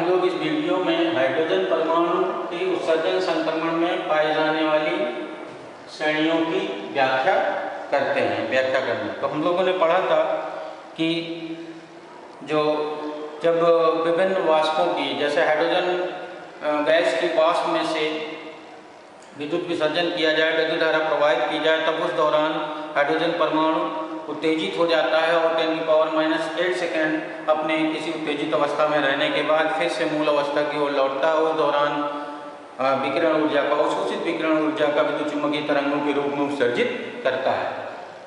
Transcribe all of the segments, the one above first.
हम लोग इस वीडियो में हाइड्रोजन परमाणु के उत्सर्जन संक्रमण में पाए जाने वाली श्रेणियों की व्याख्या करते हैं। तो हम लोगों ने पढ़ा था कि जब विभिन्न वाष्पों की, जैसे हाइड्रोजन गैस की वाष्प में से विद्युत विसर्जन किया जाए, विद्युत धारा प्रवाहित की जाए, तब उस दौरान हाइड्रोजन परमाणु उत्तेजित हो जाता है और 10⁻⁸ सेकेंड अपने किसी उत्तेजित अवस्था में रहने के बाद फिर से मूल अवस्था की ओर लौटता है। उस दौरान विकिरण ऊर्जा का, अवशोषित विकिरण ऊर्जा का विद्युत चुम्बकीय तरंगों के रूप में उत्सर्जित करता है।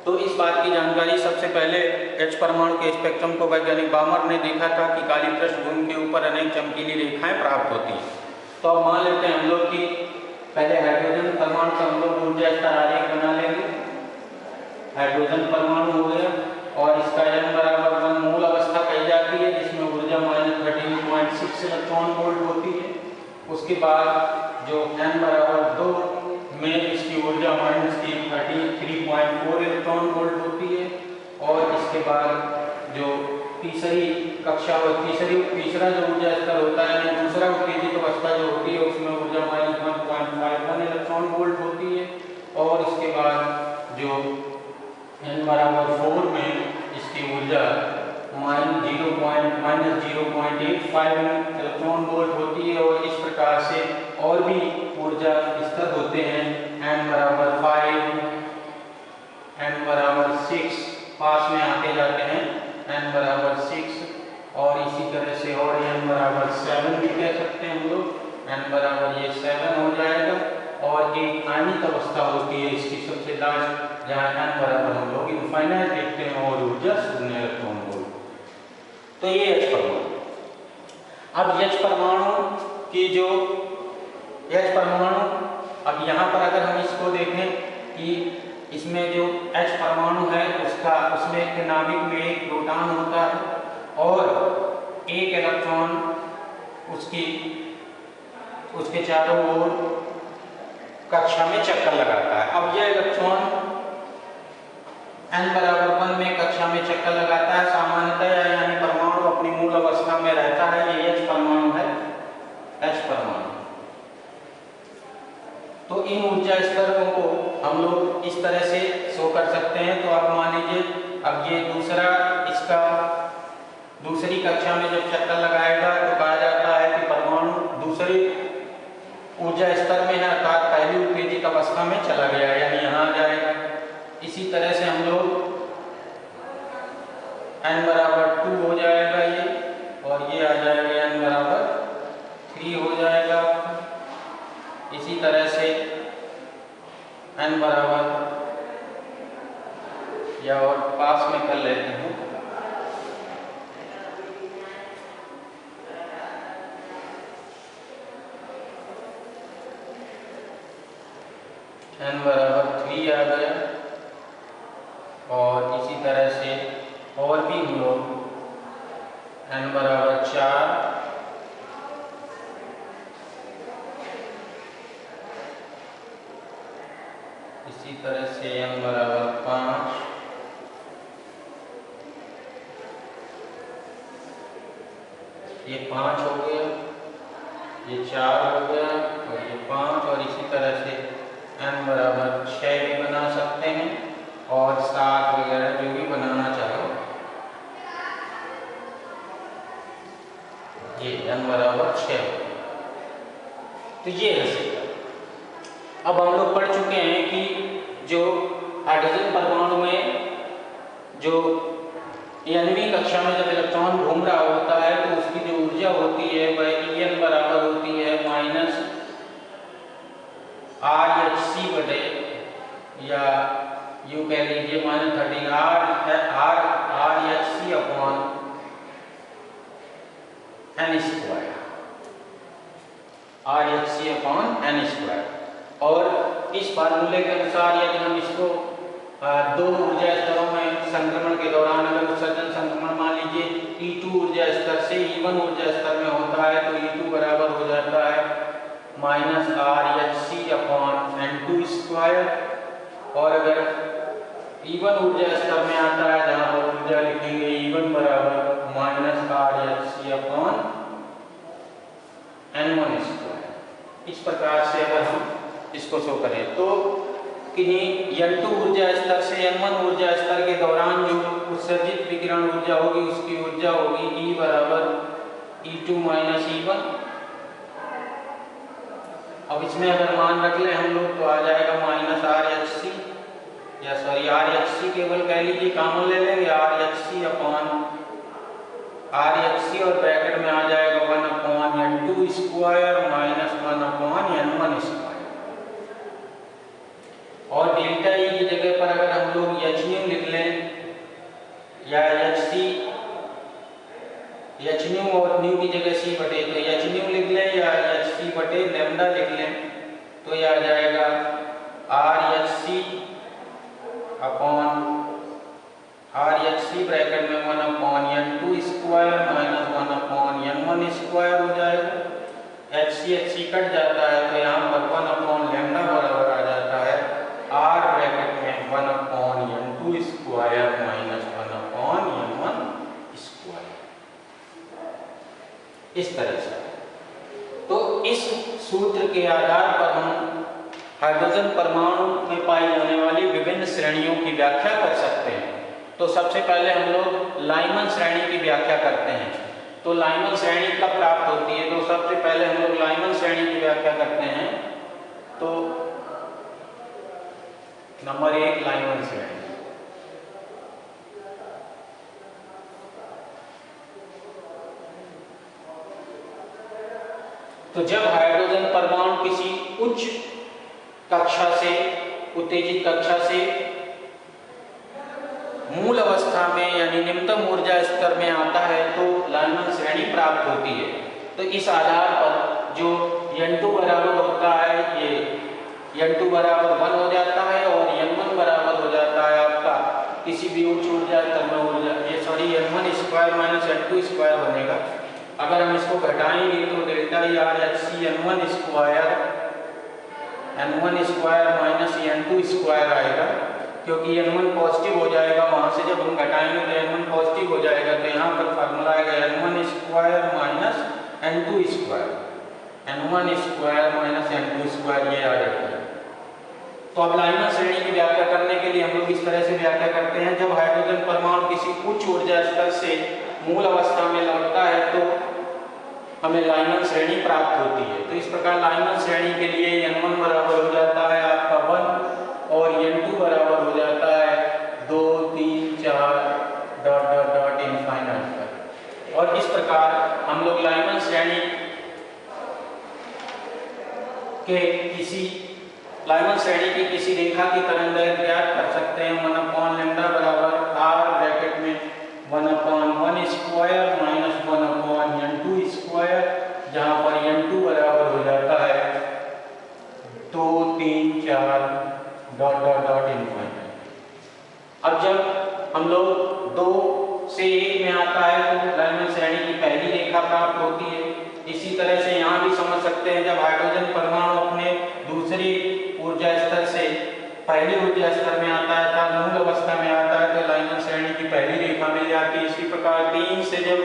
तो इस बात की जानकारी सबसे पहले H परमाणु के स्पेक्ट्रम को वैज्ञानिक बामर ने देखा था कि काली पृष्ठभूमि के ऊपर अनेक चमकीली रेखाएं प्राप्त होती हैं। तो अब मान लेते हैं हम लोग कि पहले हाइड्रोजन परमाणु का हम लोग ऊर्जा स्तर आरेख बना लेंगे। हाइड्रोजन परमाणु हो गया और इसका n=1 मूल अवस्था कही जाती है, जिसमें ऊर्जा -13.6 इलेक्ट्रॉन वोल्ट होती है। उसके बाद जो n=2 में इसकी ऊर्जा -33.4 इलेक्ट्रॉन वोल्ट होती है। और इसके बाद जो तीसरी कक्षा और तीसरा जो ऊर्जा स्तर होता है, दूसरा उत्तेजित अवस्था जो होती है, उसमें ऊर्जा -1.51 इलेक्ट्रॉन वोल्ट होती है। और इसके बाद जो n=4 में इसकी ऊर्जा -0.85 इलेक्ट्रॉन वोल्ट होती है। और इस प्रकार से और भी ऊर्जा स्तर होते हैं, n=5, n=6 पास में आते जाते हैं, n=6 और इसी तरह से और n=7 भी कह सकते हैं हम लोग, n=7 हो जाएगा। और एक आयनिक अवस्था होती है इसकी सबसे लास्ट, जहाँ n बराबर हम लोग इनफाइनाइट देखते हैं और ऊर्जा 0 इलेक्ट्रॉन वोल्ट। तो ये H परमाणु। अब H परमाणु की जो H परमाणु, अब यहाँ पर अगर हम इसको देखें कि इसमें जो H परमाणु है उसमें एक नाभिक में एक प्रोटॉन होता है और एक इलेक्ट्रॉन उसके चारों ओर कक्षा में चक्कर लगाता है। अब यह इलेक्ट्रॉन n=1 में कक्षा में चक्कर लगाता है सामान्यतः, यानी परमाणु अपनी मूल अवस्था में रहता है। ये H परमाणु है, H परमाणु। तो इन ऊर्जा स्तरों को हम लोग इस तरह से शो कर सकते हैं। तो आप मान लीजिए, अब ये दूसरी कक्षा में जब चक्कर लगाएगा तो कहा जाता है कि परमाणु दूसरे ऊर्जा स्तर में है, अर्थात पहली उत्तेजित अवस्था में चला गया, यानी यहाँ जाएगा। इसी तरह से हम लोग n=2 हो जाएगा ये, और ये आ जाएगा n=3 हो जाएगा। इसी तरह से n बराबर, या और पास में कर लेते हैं, n=3 आ गया। और इसी तरह से और भी हम लोग n=4, इसी तरह से n=5, ये 5 हो गया, ये 4 हो गया और ये 5, और इसी तरह से n=6 भी बना सकते हैं और 7 वगैरह जो भी बनाना चाहो। ये n=6। तो ये है सिक्का। अब हम लोग पढ़ चुके हैं कि जो हाइड्रोजन परमाणु में जो nवीं कक्षा में जब इलेक्ट्रॉन घूम रहा होता है तो उसकी जो ऊर्जा होती है वह En बराबर होती है -RHC बटे, या यूँ कह लीजिए -13 RHC/n²। और इस फार्मूले के अनुसार यदि हम इसको दो ऊर्जा स्तरों में संक्रमण के दौरान, अगर उत्सर्जन संक्रमण मान लीजिए E2 ऊर्जा स्तर से E1 ऊर्जा स्तर में होता है, तो E2 बराबर हो जाता है -RHC/n²। और अगर E1 ऊर्जा स्तर में आता है, जहाँ पर ऊर्जा लिखेंगे E1 बराबर -RHC/n²। इसको शो करें। तो किन्हीं N2 ऊर्जा स्तर से N1 ऊर्जा स्तर के दौरान जो उत्सर्जित विकिरण ऊर्जा होगी उसकी ऊर्जा होगी E बराबर E2 माइनस E1। अब इसमें अगर मान रख लें हम लोग तो आ जाएगा माइनस RHC, या सॉरी RHC केवल कह लीजिए, कॉमन ले लेंगे RHC अपॉन RHC और ब्रैकेट में आ जाएगा 1 upon N2 square minus 1 upon N1 square. और डेल्टा E की जगह पर अगर हम लोग hν लिख लें या hν और न्यू की जगह c बटे, तो hν लिख लें या hc बटे लैम्डा लिख लें तो यह आ जाएगा RHC अपॉन RHC ब्रैकेट में 1 upon N2 square minus 1 upon N1 square हो जाएगा। HC कट जाता है तो यहाँ पर 1 अपॉन लैम्डा बराबर आ जाता है R ब्रैकेट में 1 upon N2 square minus 1 upon N1 square, इस तरह से। तो इस सूत्र के आधार पर हम हाइड्रोजन परमाणु में पाई जाने वाली विभिन्न श्रेणियों की व्याख्या कर सकते हैं। तो सबसे पहले हम लोग लाइमन श्रेणी की व्याख्या करते हैं। तो लाइमन श्रेणी कब प्राप्त होती है? तो सबसे पहले हम लोग लाइमन श्रेणी की व्याख्या करते हैं। तो नंबर 1 लाइमन श्रेणी। तो जब हाइड्रोजन परमाणु किसी उच्च कक्षा से, उत्तेजित कक्षा से मूल अवस्था में यानी निम्नतम ऊर्जा स्तर में आता है तो लाइमन श्रेणी प्राप्त होती है। तो इस आधार पर जो N2 बराबर होता है, ये N2 बराबर 1 हो जाता है और N1 बराबर हो जाता है आपका किसी भी उच्च ऊर्जा स्तर में ऊर्जा, ये sorry N1 square minus N2 square बनेगा। अगर हम इसको घटाएंगे तो delta RHC N1 square minus N2 square आएगा, क्योंकि N1 पॉजिटिव हो जाएगा, वहां से जब हम घटाएंगे तो N1 पॉजिटिव हो जाएगा। तो यहाँ पर फार्मूला आएगा N1 square minus N2 square, N1 square minus N2 square, ये आ जाता है। तो अब लाइमन श्रेणी की व्याख्या करने के लिए हम लोग इस तरह से व्याख्या करते हैं। जब हाइड्रोजन परमाणु किसी उच्च ऊर्जा स्तर से मूल अवस्था में लौटता है तो हमें लाइमन श्रेणी प्राप्त होती है। तो इस प्रकार लाइमन श्रेणी के लिए N1 बराबर हो जाता है आपका 1 और N2 बराबर हो जाता है 2, 3, 4 डॉट डॉट डॉट इनफाइनाइट तक। और इस प्रकार हम लोग लाइमन श्रेणी के लाइमन श्रेणी की किसी रेखा की तरंगदैर्घ्य ज्ञात कर सकते हैं। 1 अपॉन लैम्डा बराबर R ब्रैकेट में 1 upon 1 square minus 1 upon N2 square, जहाँ पर N2 बराबर हो जाता है 2, 3, 4 डॉट डॉट डॉट इनफाइनाइट। अब जब हम लोग 2 से 1 में आता है तो लाइमन श्रेणी की पहली रेखा प्राप्त होती है। इसी तरह से यहाँ भी समझ सकते हैं, जब हाइड्रोजन परमाणु अपने दूसरी ऊर्जा स्तर से पहली ऊर्जा स्तर में आता है तब मूल अवस्था में आता है तो लाइमन श्रेणी की पहली रेखा मिल जाती है। इसी प्रकार 3 से जब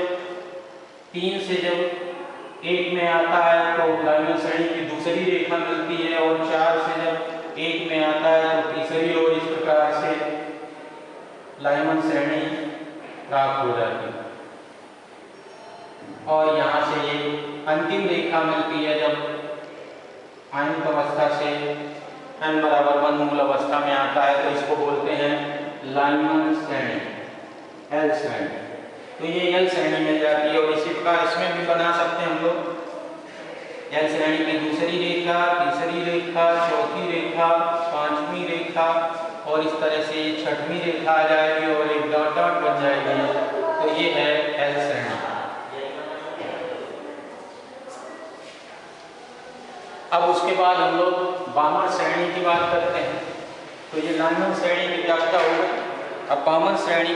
1 में आता है तो लाइमन श्रेणी की दूसरी रेखा मिलती है और 4 से जब 1 में आता है तो तीसरी, और इस प्रकार से लाइमन श्रेणी प्राप्त हो जाती है। और यहाँ से ये अंतिम रेखा मिलती है जब आयनिक अवस्था से n बराबर 1 मूल अवस्था में आता है तो इसको बोलते हैं लाइमन श्रेणी, L श्रेणी। तो ये L श्रेणी मिल जाती है। और इसी प्रकार इसमें भी बना सकते हैं हम लोग L श्रेणी की दूसरी रेखा, तीसरी रेखा, चौथी रेखा, पांचवी रेखा और इस तरह से ये छठवीं रेखा आ जाएगी और एक डॉट डॉट बन जाएगी। तो ये है L श्रेणी। अब उसके बाद हम लोग बामर श्रेणी की बात करते हैं। तो ये लाइमन श्रेणी की व्याख्या हो गई। अब बामर श्रेणी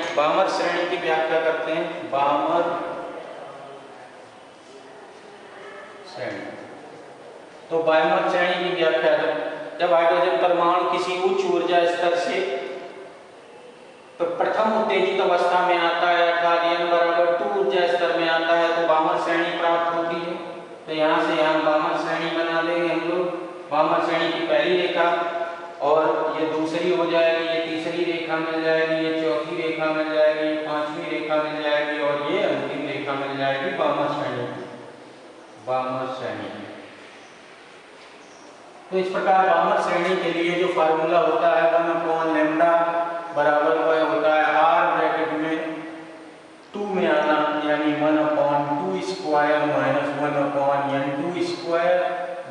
की व्याख्या करते हैं। बामर श्रेणी, तो बामर श्रेणी की व्याख्या जब हाइड्रोजन परमाणु किसी उच्च ऊर्जा स्तर से तो प्रथम उत्तेजित अवस्था में आता है अर्थात N बराबर 2 ऊर्जा स्तर में आता है तो बामर श्रेणी प्राप्त होती है। तो यहाँ से यहाँ बामर श्रेणी बना देंगे हम लोग। वामन श्रेणी की पहली रेखा, और ये दूसरी हो जाएगी, ये तीसरी रेखा मिल जाएगी, ये चौथी रेखा मिल जाएगी, ये पांचवी रेखा मिल जाएगी, और ये अंतिम रेखा मिल जाएगी वामन श्रेणी की, वामन श्रेणी। तो इस प्रकार वामन श्रेणी के लिए जो फार्मूला होता है 1/λ बराबर वह होता है r ब्रैकेट में 2 में आना, यानी 1/2 स्क्वायर माइनस 1/n2 स्क्वायर,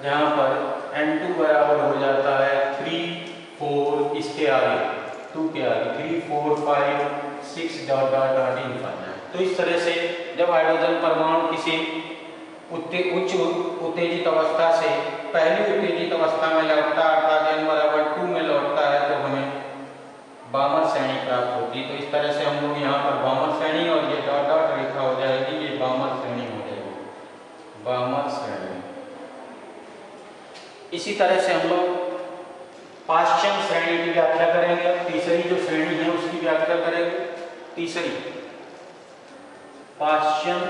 जहाँ पर n2 बराबर हो जाता है 3, 4, इसके आगे 2 के आगे 3, 4, 5, 6 डॉट डॉट डॉट इनफाइनाइट। तो इस तरह से जब हाइड्रोजन परमाणु किसी उच्च उत्तेजित अवस्था से पहली उत्तेजित अवस्था में लौटता है, अर्थात n बराबर 2 में लौटता है, तो हमें वामन श्रेणी प्राप्त होती है। तो इस तरह से हम लोग यहाँ पर वामन श्रेणी, और ये डॉट डॉट रेखा हो जाएगी, ये वामन श्रेणी हो जाएगी, वामन श्रेणी। इसी तरह से हम लोग पाश्चन श्रेणी की व्याख्या करेंगे। तीसरी जो श्रेणी है उसकी व्याख्या करेंगे। तीसरी पाश्चन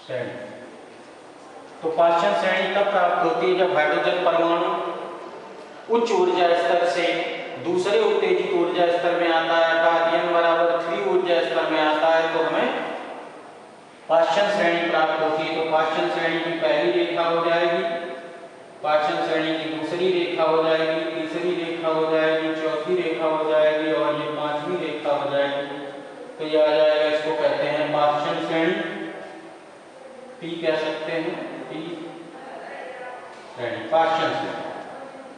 श्रेणी। तो पाश्चन श्रेणी तब प्राप्त होती है जब हाइड्रोजन परमाणु उच्च ऊर्जा स्तर से दूसरे उत्तेजित ऊर्जा स्तर में आता है, अर्थात n बराबर 3 ऊर्जा स्तर में आता है, तो हमें पाश्चन श्रेणी प्राप्त होती है। तो पाश्चन श्रेणी की पहली रेखा हो जाएगी, पाश्चन श्रेणी की दूसरी रेखा हो जाएगी, तीसरी रेखा हो जाएगी, चौथी रेखा हो जाएगी, और ये पांचवी रेखा हो जाएगी। तो ये आ जाएगा, इसको कहते हैं पाश्चन श्रेणी, P कह सकते हैं, P श्रेणी, पाश्चन श्रेणी।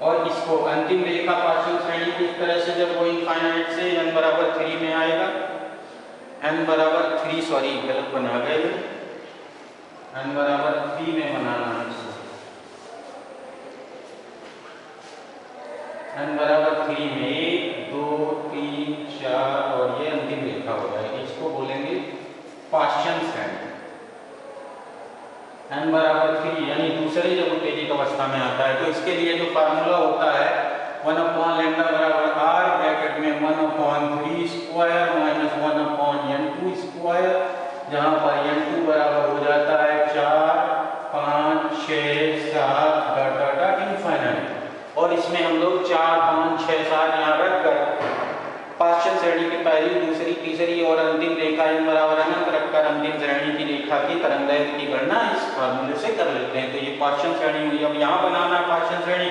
और इसको अंतिम रेखा पाश्चन श्रेणी की इस तरह से जब वो इनफाइनाइट से n बराबर 3 में आएगा, n बराबर 3, सॉरी गलत बना गए, n बराबर 3 में बनाना है इसको, n बराबर 3 में 1, 2, 3, 4, और ये अंतिम रेखा हो जाएगी, इसको बोलेंगे पाश्चन श्रेणी। n बराबर 3 यानी दूसरे जब उत्तेजित अवस्था में आता है, तो इसके लिए जो फार्मूला होता है 1/λ बराबर r ब्रैकेट में 1/3 स्क्वायर माइनस 1/n2 स्क्वायर, जहाँ पर n2 बराबर हो जाता है 4, 5, 6, 7 डॉट डॉट डॉट इनफाइनाइट। और इसमें हम लोग 4, 5, 6, 7 यहाँ रखकर पाश्चन श्रेणी की पहली, दूसरी, तीसरी और अंतिम रेखा n बराबर अनंत रखकर अंतिम श्रेणी की रेखा की तरंगदैर्घ्य की गणना इस फार्मूले से कर लेते हैं। तो ये पाश्चन श्रेणी हुई। अब यहाँ बनाना पाश्चन श्रेणी,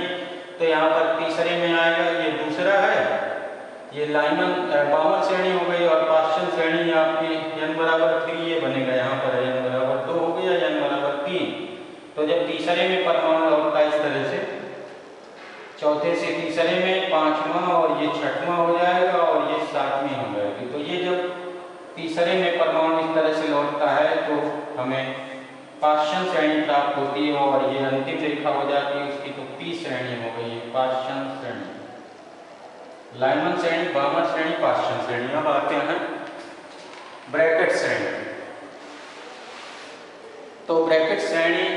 तो यहाँ पर तीसरे में आएगा, ये दूसरा है, ये लाइमन वामन श्रेणी हो गई, और पाश्चन श्रेणी आपकी n बराबर 3 ये बनेगा, यहाँ पर n बराबर 2 हो गया, n बराबर 3। तो जब तीसरे में परमाणु लौटता है इस तरह से, चौथे से तीसरे में पांचवा, और ये छठवां हो जाएगा, और ये सातवीं हो जाएगी। तो ये जब तीसरे में परमाणु इस तरह से लौटता है तो हमें पाश्चन श्रेणी प्राप्त होती है, और ये अंतिम रेखा हो जाती है उसकी, तो P श्रेणी हो गई है, पाश्चन श्रेणी। लाइमन श्रेणी, वामन श्रेणी, पाश्चन श्रेणी। अब आते हैं ब्रैकेट श्रेणी। तो ब्रैकेट श्रेणी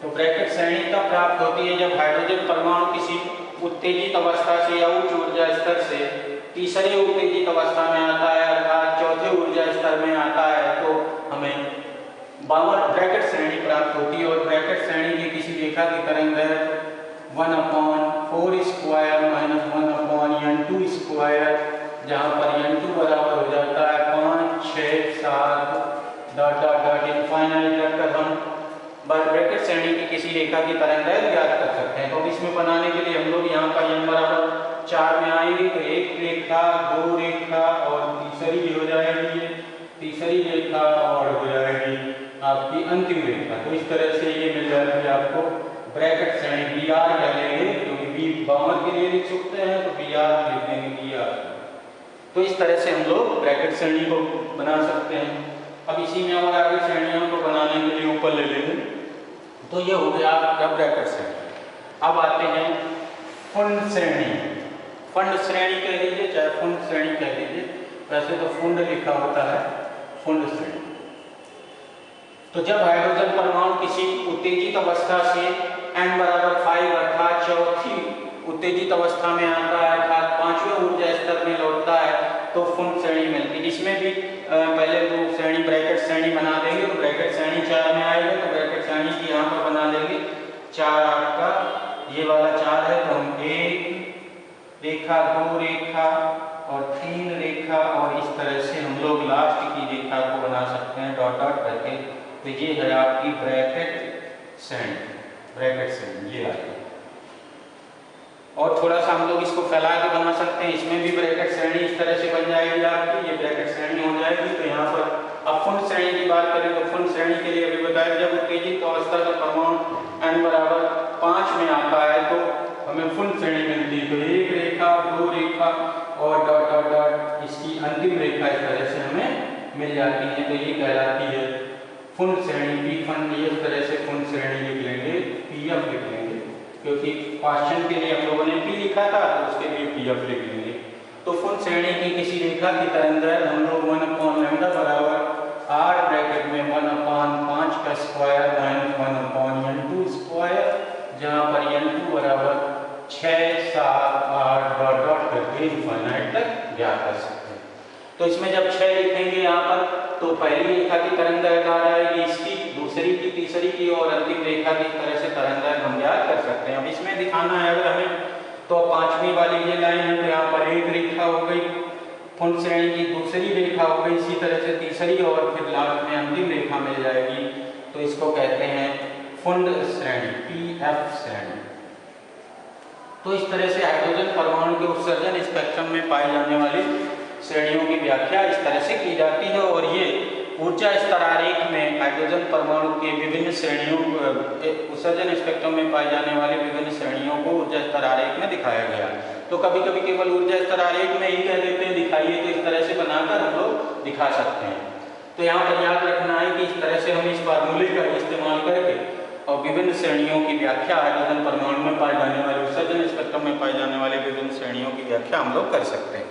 तो ब्रैकेट श्रेणी तब प्राप्त होती है जब हाइड्रोजन परमाणु किसी उत्तेजित अवस्था से या उच्च ऊर्जा स्तर से तीसरे उत्तेजित अवस्था में आता है, अर्थात चौथे ऊर्जा स्तर में आता है, तो हमें ब्रैकेट श्रेणी प्राप्त होती है। और ब्रैकेट श्रेणी की किसी रेखा की तरंगदैर्घ्य 1/4 स्क्वायर माइनस 1/n2 स्क्वायर, जहाँ पर n2 बराबर हो जाता है 5, 6, 7 डॉट डॉट डॉट इनफाइनाइट रखकर हम ब्रैकेट श्रेणी की किसी रेखा की तरंगदैर्घ्य ज्ञात कर सकते हैं। तो इसमें बनाने के लिए हम लोग यहाँ पर n बराबर 4 में आएंगे, तो एक रेखा, दो रेखा, और तीसरी हो जाएगी, तीसरी रेखा, और हो जाएगी आपकी अंतिम रेखा। तो इस तरह से ये मिल जाएगी आपको ब्रैकेट श्रेणी। Br क्या लेंगे, क्योंकि B वामन के लिए लिख सकते हैं, तो Br लिख देंगे, Br। तो इस तरह से हम लोग ब्रैकेट श्रेणी को बना सकते हैं। अब इसी में और आगे श्रेणियों को बनाने के लिए ऊपर ले लेंगे। तो ये हो गया आपका ब्रैकेट श्रेणी। अब आते हैं फुंड श्रेणी। फंड श्रेणी कह लीजिए, चाहे फुंड श्रेणी कह लीजिए, वैसे तो फुंड लिखा होता है, फुंड श्रेणी। तो जब हाइड्रोजन परमाणु किसी उत्तेजित अवस्था से n बराबर 5 अर्थात चौथी उत्तेजित अवस्था में आता है अर्थात 5वें ऊर्जा स्तर में लौटता है तो फुंड श्रेणी मिलती है। इसमें भी पहले तो श्रेणी ब्रैकेट श्रेणी बना देंगे, तो ब्रैकेट श्रेणी 4 में आएगा, तो ब्रैकेट श्रेणी की यहाँ पर बना लेंगे 4 आपका ये वाला 4 है, तो हम 1 रेखा 2 रेखा और 3 रेखा और इस तरह से हम लोग लास्ट की रेखा को बना सकते हैं डॉट डॉट करके। तो ये है आपकी ब्रैकेट श्रेणी ये आएगी। और थोड़ा सा हम लोग इसको फैला के बना सकते हैं, इसमें भी ब्रैकेट श्रेणी इस तरह से बन जाएगी आपकी, ये ब्रैकेट श्रेणी हो जाएगी। तो यहाँ पर अब फुंड श्रेणी की बात करें तो फुंड श्रेणी के लिए अभी बताया जब उत्तेजित अवस्था का परमाणु n बराबर 5 में आता है तो हमें फुंड श्रेणी मिलती है। तो 1 रेखा 2 रेखा और डॉट डॉट डॉट इसकी अंतिम रेखा इस तरह से हमें मिल जाती है, तो ये कहलाती है फुंड श्रेणी। पी फंड इस तरह से फुंड श्रेणी लिख लेंगे, पीएफ लिख लेंगे, क्योंकि क्वेश्चन के लिए हम लोगों ने पी लिखा था तो उसके लिए पीएफ लिख लेंगे। तो फुंड श्रेणी की किसी रेखा की तरंगदैर्घ्य हम लोग 1/λ बराबर r ब्रैकेट में 1/5 का स्क्वायर माइनस 1/n2 स्क्वायर, जहाँ पर n2 बराबर 6 7 8 डॉट डॉट करके इनफाइनाइट तक ज्ञात कर सकते हैं। तो इसमें जब 6 लिखेंगे यहाँ पर तो पहली रेखा की तरंगदैर्घ्य आ जाएगी इसकी, दूसरी की, तीसरी की और अंतिम रेखा की तरह से तरंगदैर्घ्य हम ज्ञात कर सकते हैं। अब इसमें दिखाना है अगर हमें तो 5वीं वाली ये लाइन है तो यहाँ पर 1 रेखा हो गई, फुंड श्रेणी की दूसरी रेखा हो गई, इसी तरह से तीसरी और फिर लास्ट में अंतिम रेखा मिल जाएगी। तो इसको कहते हैं फुंड श्रेणी, पीएफ श्रेणी। तो इस तरह से हाइड्रोजन परमाणु के उत्सर्जन स्पेक्ट्रम में पाई जाने वाली श्रेणियों की व्याख्या इस तरह से की जाती है। और ये ऊर्जा स्तर आरेख में हाइड्रोजन परमाणु के विभिन्न श्रेणियों उत्सर्जन स्पेक्ट्रम में पाई जाने वाली विभिन्न श्रेणियों को ऊर्जा स्तर आरेख में दिखाया गया। तो कभी कभी केवल ऊर्जा स्तर आरेख में ही कह देते हैं दिखाइए, तो इस तरह से बनाकर हम लोग दिखा सकते हैं। तो यहाँ पर याद रखना है कि इस तरह से हम इस फार्मूले का इस्तेमाल करके और विभिन्न श्रेणियों की व्याख्या हाइड्रोजन परमाणु में पाए जाने वाले उत्सर्जन स्पेक्ट्रम में पाए जाने वाले विभिन्न श्रेणियों की व्याख्या हम लोग कर सकते हैं।